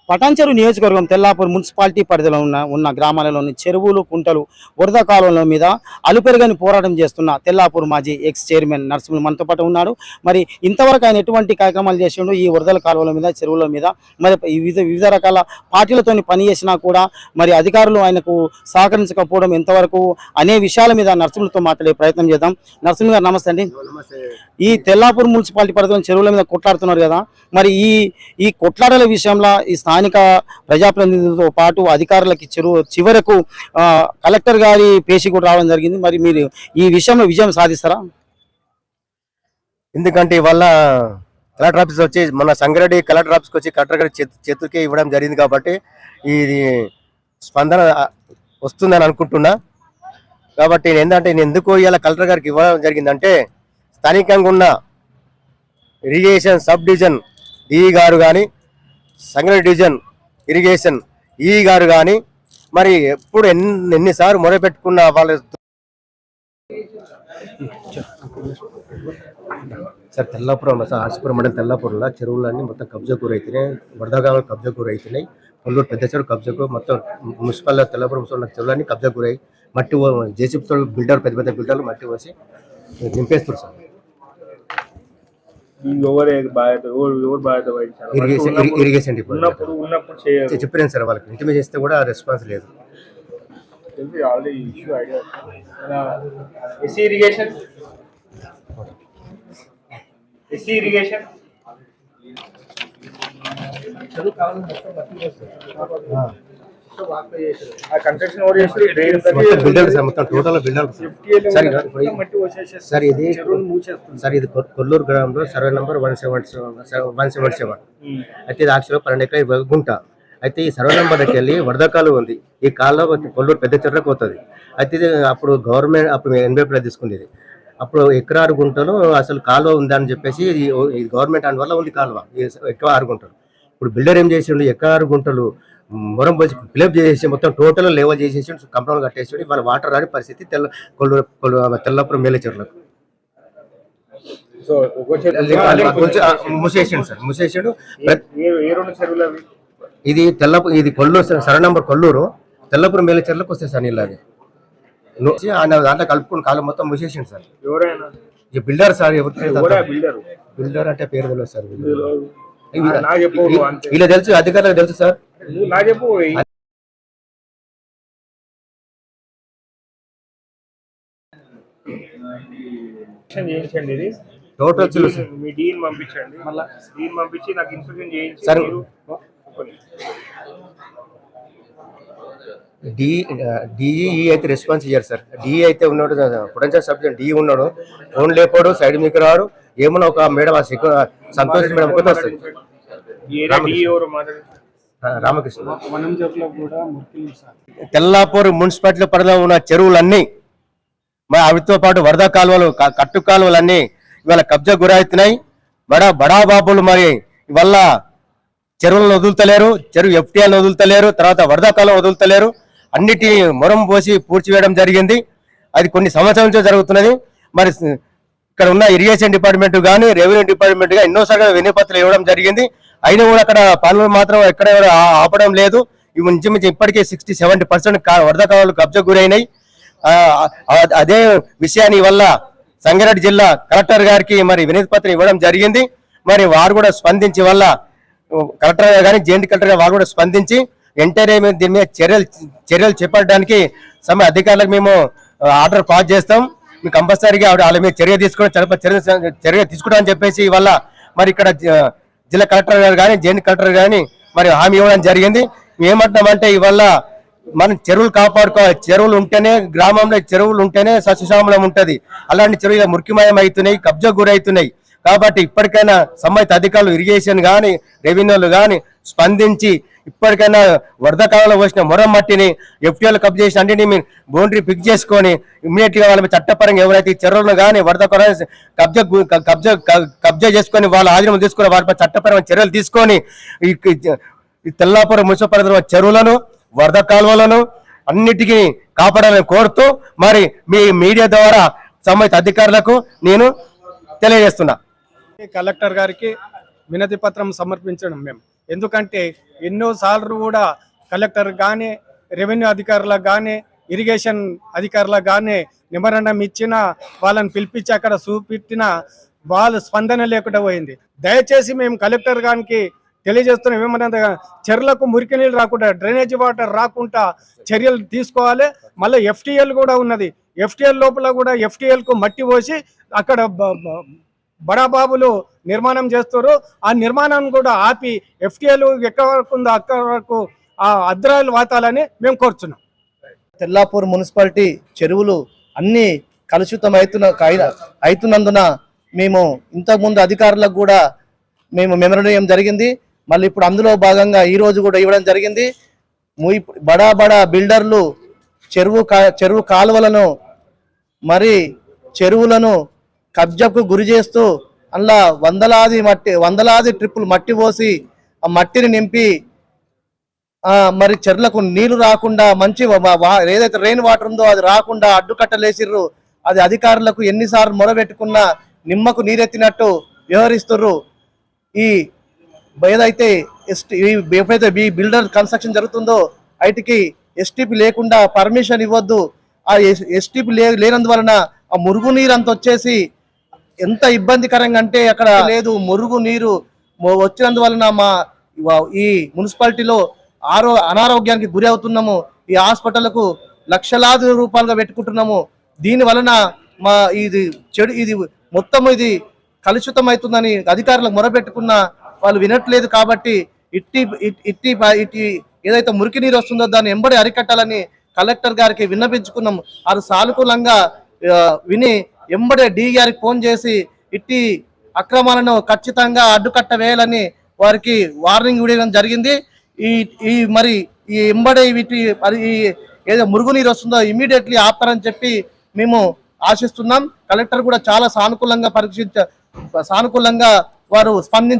పటాన్చెరు నియోజకవర్గం తెల్లాపూర్ మున్సిపాలిటీ పరిధిలో ఉన్న గ్రామాలలోని చెరువులు కుంటలు వరద కాలువల మీద అలుపెరగని పోరాటం చేస్తున్న తెల్లాపూర్ మాజీ ఎక్స్ చైర్మన్ నరసింహులు మనతో పాటు ఉన్నాడు. మరి ఇంతవరకు ఆయన ఎటువంటి కార్యక్రమాలు చేసిండు ఈ వరదల కాలువల మీద చెరువుల మీద మరి వివిధ రకాల పార్టీలతో పనిచేసినా కూడా మరి అధికారులు ఆయనకు సహకరించకపోవడం ఎంతవరకు అనే విషయాల మీద నరసింహులతో మాట్లాడే ప్రయత్నం చేద్దాం. నరసింహ గారు నమస్తే అండి. ఈ తెల్లాపూర్ మున్సిపాలిటీ పరిధిలో చెరువుల మీద కొట్లాడుతున్నారు కదా, మరి ఈ కొట్లాటల విషయంలో ఈ స్థానిక ప్రజాప్రతినిధులతో పాటు అధికారులకి చివరకు కలెక్టర్ గారి పేషి కూడా రావడం జరిగింది. మరి మీరు ఈ విషయంలో విజయం సాధిస్తారా? ఎందుకంటే ఇవాళ కలెక్టర్ ఆఫీస్ వచ్చి మన సంగారెడ్డి కలెక్టర్ ఆఫీస్కి వచ్చి కలెక్టర్ గారి చేతులకి ఇవ్వడం జరిగింది కాబట్టి ఇది స్పందన వస్తుందని అనుకుంటున్నా. కాబట్టి ఏంటంటే నేను ఎందుకు ఇవాళ కలెక్టర్ గారికి ఇవ్వడం జరిగిందంటే స్థానికంగా ఉన్న ఇరిగేషన్ సబ్ డివిజన్ డిఈ గారు కానీ సంగారెడ్డి డివిజన్ ఇరిగేషన్ ఈ గారు కానీ మరి ఎప్పుడు ఎన్నిసార్లు మొదలుపెట్టుకున్న వాళ్ళ సార్ తెల్లాపురం ఆర్సిపురం మండలం తెల్లాపురంలో చెరువులన్నీ మొత్తం కబ్జా కూరైతున్నాయి, వరదగాలు కబ్జా కూరైతున్నాయి, కొల్లూరు పెద్ద చెరువు కబ్జాకు మొత్తం మున్సిపల్ తెల్లాపురం చెరువులన్నీ కబ్జా కూరాయి. మట్టి జేసీబీతో బిల్డర్ పెద్ద పెద్ద బిల్డర్లు మట్టి పోసి నింపేస్తారు సార్. ఇరిగేషన్ డిపార్ట్మెంట్ చెప్పాను సార్, వాళ్ళకి ఇంటిమేట్ చేస్తే కూడా రెస్పాన్స్ లేదు. కొల్లూరు గ్రామంలో సర్వే నంబర్ 177 అయితే ఇది యాక్చువల్గా 12 ఎకరాల గుంట. అయితే ఈ సర్వే నెంబర్కి వెళ్ళి వరద కాలువ ఉంది, ఈ కాలువ కొల్లూరు పెద్ద చెర్లకు పోతుంది. అయితే ఇది అప్పుడు గవర్నమెంట్ అప్పుడు 80 తీసుకునేది, అప్పుడు ఎకరారు గుంటలు అసలు కాలువ ఉందని చెప్పేసి ఇది గవర్నమెంట్ అందువల్ల ఉంది కాలువ ఎక్కువ 6 గుంటలు. ఇప్పుడు బిల్డర్ ఏం చేసిండు, ఎకరారు గుంటలు మొరం పోసి ఫిలప్ చేసేసి మొత్తం టోటల్ లెవెల్ చేసేసి కంపౌండ్ కట్టేసి వాళ్ళ వాటర్ రాని పరిస్థితి తెల్లపురం మేలే చెరువులకు మూసేసాడు సార్. మూసేసాడు. ఇది ఇది కొల్లూరు సర్వే నంబర్ కొల్లూరు తెల్లపురం మేలే చెరువులకు వస్తాయి సార్ నీళ్ళు. అది దాంట్లో కలుపుకుని కాలం మొత్తం మూసేసాడు సార్. ఈ బిల్డర్ సార్ బిల్డర్ అంటే పేరు తెలియదు సార్. ఇలా తెలుసు, అధికారులకు తెలుసు సార్. టోటల్ మీ డీన్ పంపించండి, మళ్ళీ డీన్ పంపించి నాకు ఇన్స్ట్రక్షన్ చేయండి సార్. డిఈ అయితే రెస్పాన్స్ ఇయ్యారు సార్. డిఈ అయితే ఉన్నాడు, పొటెన్షియల్ సబ్జెక్ట్ డిఈ ఉన్నాడు, ఫోన్ లేపాడు, సైడ్ మీకు రాడు. ఏమన్నా ఒక మేడం సంతోష్ మేడం కొత్త వస్తుంది, రామకృష్ణ. తెల్లాపూర్ మున్సిపాలిటీ పరిధిలో ఉన్న చెరువులన్నీ మరి వాటితో పాటు వరద కాలువలు కట్టు కాలువలన్నీ ఇవాళ కబ్జా గురవుతున్నాయి. బడా బాబులు మరి ఇవల్ల చెరువులను వదులుతలేరు, చెరువు ఎఫ్టీఎల్ వదులుతలేరు, తర్వాత వరద కాలువ వదులుతలేరు. అన్నిటినీ మొరం పోసి పూడ్చివేయడం జరిగింది. అది కొన్ని సంవత్సరాల నుంచి జరుగుతున్నది. మరి ఇక్కడ ఉన్న ఇరిగేషన్ డిపార్ట్మెంట్ కానీ రెవెన్యూ డిపార్ట్మెంట్ గా ఎన్నోసార్లు వినతిపత్రాలు ఇవ్వడం జరిగింది. అయినా కూడా అక్కడ పనులు మాత్రం ఎక్కడ ఆపడం లేదు. ఇవి నుంచి ఇప్పటికే 60-70% వరద కాలువలు కబ్జా గురైనాయి. అదే విషయాన్ని వల్ల సంగారెడ్డి జిల్లా కలెక్టర్ గారికి మరి వినతిపత్రం ఇవ్వడం జరిగింది. మరి వారు కూడా స్పందించి వల్ల కలెక్టర్ కానీ జాయింట్ కలెక్టర్ గారు వారు కూడా స్పందించి వెంటనే దీని మీద చర్యలు చేపట్టడానికి అధికారులకు మేము ఆర్డర్ పాస్ చేస్తాం. మీకు కంపల్సరీగా వాళ్ళ మీద చర్య తీసుకుంటామని చెప్పేసి వల్ల మరి ఇక్కడ జిల్లా కలెక్టర్ గారు కానీ జాయింట్ కలెక్టర్ కానీ మరి హామీ ఇవ్వడం జరిగింది. ఏమంటున్నామంటే ఇవల్ల మనం చెరువులు కాపాడుకోవాలి. చెరువులు ఉంటేనే గ్రామంలో చెరువులు ఉంటేనే సస్యశ్యామలం ఉంటుంది. అలాంటి చెరువులు మురికిమయం అవుతున్నాయి, కబ్జా గురవుతున్నాయి. కాబట్టి ఇప్పటికైనా సంబంధిత అధికారులు ఇరిగేషన్ కానీ రెవెన్యూలు కానీ స్పందించి ఇప్పటికైనా వరద కాలంలో పోసిన మొరం మట్టిని ఎఫ్టీఎల్ కబ్జా చేసి అన్నింటినీ మీరు బౌండరీ ఫిక్స్ చేసుకొని ఇమ్మీడియట్ గా వాళ్ళ చట్టపరంగా ఎవరైతే చెరువులను కానీ వరద కబ్జా చేసుకొని వాళ్ళ ఆధీనం తీసుకుని వారిపై చట్టపరమైన చర్యలు తీసుకొని ఈ తెల్లాపురం మున్సిపల్ చెరువులను వరద కాలువలను అన్నిటికీ కాపాడాలని కోరుతూ మరి మీ మీడియా ద్వారా సంబంధిత అధికారులకు నేను తెలియజేస్తున్నా. కలెక్టర్ గారికి వినతి పత్రం సమర్పించడం మేము ఎందుకంటే ఎన్నోసార్లు కూడా కలెక్టర్ కానీ రెవెన్యూ అధికారులకు కానీ ఇరిగేషన్ అధికారులకు కానీ నిబంధన ఇచ్చిన వాళ్ళని పిలిపించి అక్కడ చూపెట్టిన వాళ్ళ స్పందన లేకుండా పోయింది. దయచేసి మేము కలెక్టర్ గారికి తెలియజేస్తున్నాం ఏమన్నా చెర్లకు మురికి నీళ్ళు రాకుండా డ్రైనేజ్ వాటర్ రాకుండా చర్యలు తీసుకోవాలి. మళ్ళీ ఎఫ్టీఎల్ కూడా ఉన్నది. ఎఫ్టీఎల్ లోపల కూడా ఎఫ్టీఎల్కు మట్టి పోసి అక్కడ బడాబాబులు నిర్మాణం చేస్తారు. ఆ నిర్మాణం కూడా ఆపి ఎఫ్టీఎల్ ఎక్కడ వరకు ఉందో అక్కడ వరకు ఆ అద్రాయిలు వాతాలని మేము కోరుచున్నాం. తెల్లాపూర్ మున్సిపాలిటీ చెరువులు అన్ని కలుషితం అవుతున్నందున మేము ఇంతకుముందు అధికారులకు కూడా మేము మెమోరియం జరిగింది. మళ్ళీ ఇప్పుడు అందులో భాగంగా ఈ రోజు కూడా ఇవ్వడం జరిగింది. బడా బడా బిల్డర్లు చెరువు కాలువలను మరి చెరువులను కబ్జాకు గురి చేస్తూ అందులో వందలాది ట్రిప్పులు మట్టి పోసి ఆ మట్టిని నింపి మరి చెర్లకు నీళ్లు రాకుండా మంచి ఏదైతే రెయిన్ వాటర్ ఉందో అది రాకుండా అడ్డుకట్టలేసిర్రు. అది అధికారులకు ఎన్నిసార్లు మొరబెట్టుకున్నా నిమ్మకు నీరెత్తినట్టు వ్యవహరిస్తుర్రు. ఏదైతే ఎప్పుడైతే బిల్డర్ కన్స్ట్రక్షన్ జరుగుతుందో వాటికి ఎస్టీపీ లేకుండా పర్మిషన్ ఇవ్వద్దు. ఆ ఎస్టీపీ లేనందువలన ఆ మురుగు నీరు అంత వచ్చేసి ఎంత ఇబ్బందికరంగా అంటే అక్కడ లేదు. మురుగు నీరు వచ్చినందువలన ఈ మున్సిపాలిటీలో అనారోగ్యానికి గురి అవుతున్నాము. ఈ హాస్పిటల్కు లక్షలాది రూపాయలుగా పెట్టుకుంటున్నాము. దీని వలన ఇది మొత్తం ఇది కలుషితం అవుతుందని అధికారులకు మొరబెట్టుకున్నా వాళ్ళు వినట్లేదు. కాబట్టి ఇట్టి ఏదైతే మురికి నీరు వస్తుందో దాన్ని ఎంబడి అరికట్టాలని కలెక్టర్ గారికి విన్నపించుకున్నాం. వారు సానుకూలంగా విని ఎంబడే డి గారికి ఫోన్ చేసి ఇట్టి అక్రమాలను ఖచ్చితంగా అడ్డుకట్ట వేయాలని వారికి వార్నింగ్ ఇవ్వడం జరిగింది. మరి ఈ ఎంబడే ఏదో మురుగునీరు వస్తుందో ఇమీడియట్లీ ఆపుతారని చెప్పి మేము ఆశిస్తున్నాం. కలెక్టర్ కూడా చాలా సానుకూలంగా వారు స్పందించారు.